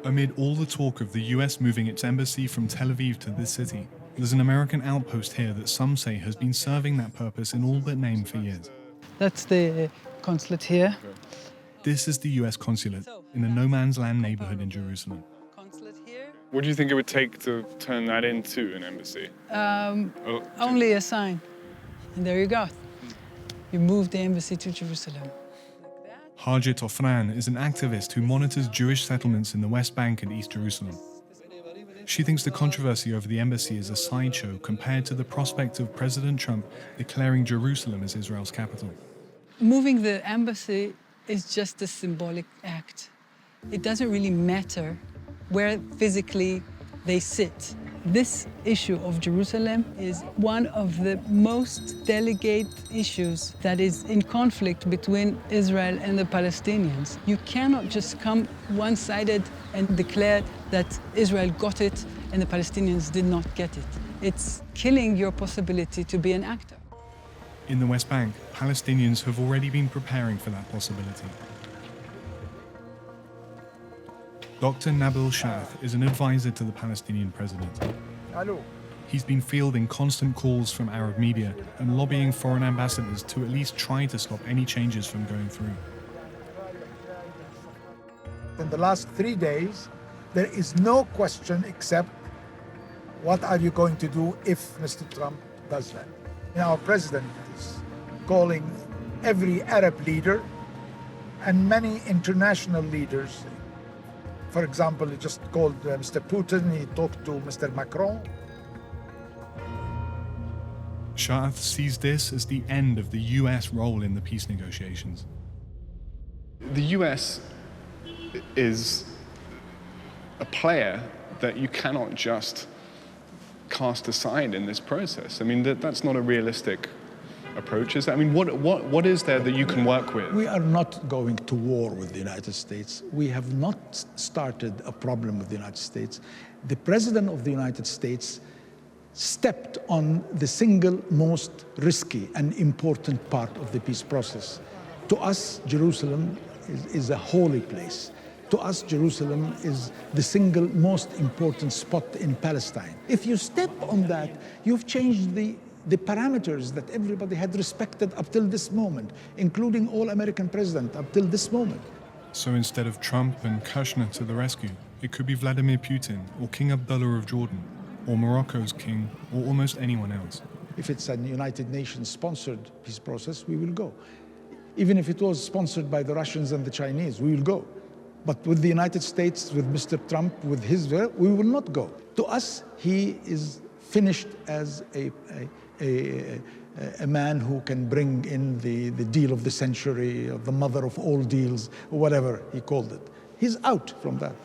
Amid all the talk of the US moving its embassy from Tel Aviv to this city, there's an American outpost here that some say has been serving that purpose in all but name for years. That's the consulate here. This is the US consulate in a no-man's land neighborhood in Jerusalem. What do you think it would take to turn that into an embassy? Only a sign. And there you go. You move the embassy to Jerusalem. Hajit Ofran is an activist who monitors Jewish settlements in the West Bank and East Jerusalem. She thinks the controversy over the embassy is a sideshow compared to the prospect of President Trump declaring Jerusalem as Israel's capital. Moving the embassy is just a symbolic act. It doesn't really matter where physically they sit. This issue of Jerusalem is one of the most delicate issues that is in conflict between Israel and the Palestinians. You cannot just come one-sided and declare that Israel got it and the Palestinians did not get it. It's killing your possibility to be an actor. In the West Bank, Palestinians have already been preparing for that possibility. Dr. Nabil Shaath is an advisor to the Palestinian president. He's been fielding constant calls from Arab media and lobbying foreign ambassadors to at least try to stop any changes from going through. In the last 3 days, there is no question except what are you going to do if Mr. Trump does that? And our president is calling every Arab leader and many international leaders. For example, he just called Mr. Putin, he talked to Mr. Macron. Shaath sees this as the end of the US role in the peace negotiations. The US is a player that you cannot just cast aside in this process. I mean, that's not a realistic approach, is that? I mean, what is there that you can work with? We are not going to war with the United States. We have not started a problem with the United States. The President of the United States stepped on the single most risky and important part of the peace process. To us, Jerusalem is a holy place. To us, Jerusalem is the single most important spot in Palestine. If you step on that, you've changed the parameters that everybody had respected up till this moment, including all American presidents up till this moment. So instead of Trump and Kushner to the rescue, it could be Vladimir Putin or King Abdullah of Jordan, or Morocco's king, or almost anyone else. If it's a United Nations-sponsored peace process, we will go. Even if it was sponsored by the Russians and the Chinese, we will go. But with the United States, with Mr. Trump, with his will, we will not go. To us, he is finished as a man who can bring in the deal of the century, or the mother of all deals, or whatever he called it. He's out from that.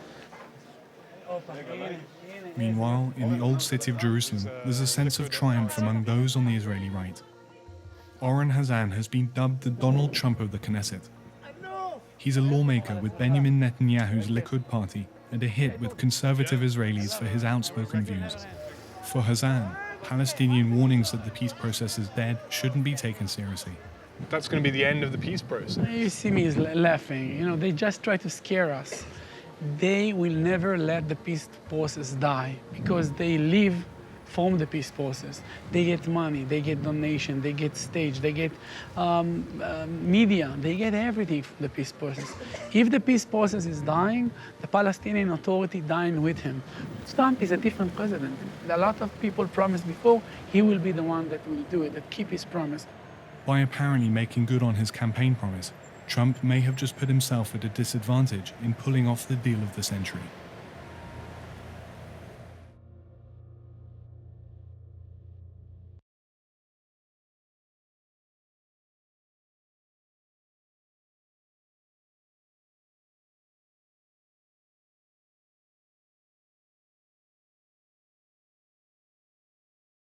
Meanwhile, in the old city of Jerusalem, there's a sense of triumph among those on the Israeli right. Oren Hazan has been dubbed the Donald Trump of the Knesset. He's a lawmaker with Benjamin Netanyahu's Likud party and a hit with conservative Israelis for his outspoken views. For Hazan, Palestinian warnings that the peace process is dead shouldn't be taken seriously. That's going to be the end of the peace process. You see me laughing. You know, they just try to scare us. They will never let the peace process die because they live from the peace process. They get money, they get donation, they get stage, they get media, they get everything from the peace process. If the peace process is dying, the Palestinian Authority dying with him. Trump is a different president. A lot of people promised before, he will be the one that will do it, that keep his promise. By apparently making good on his campaign promise, Trump may have just put himself at a disadvantage in pulling off the deal of the century.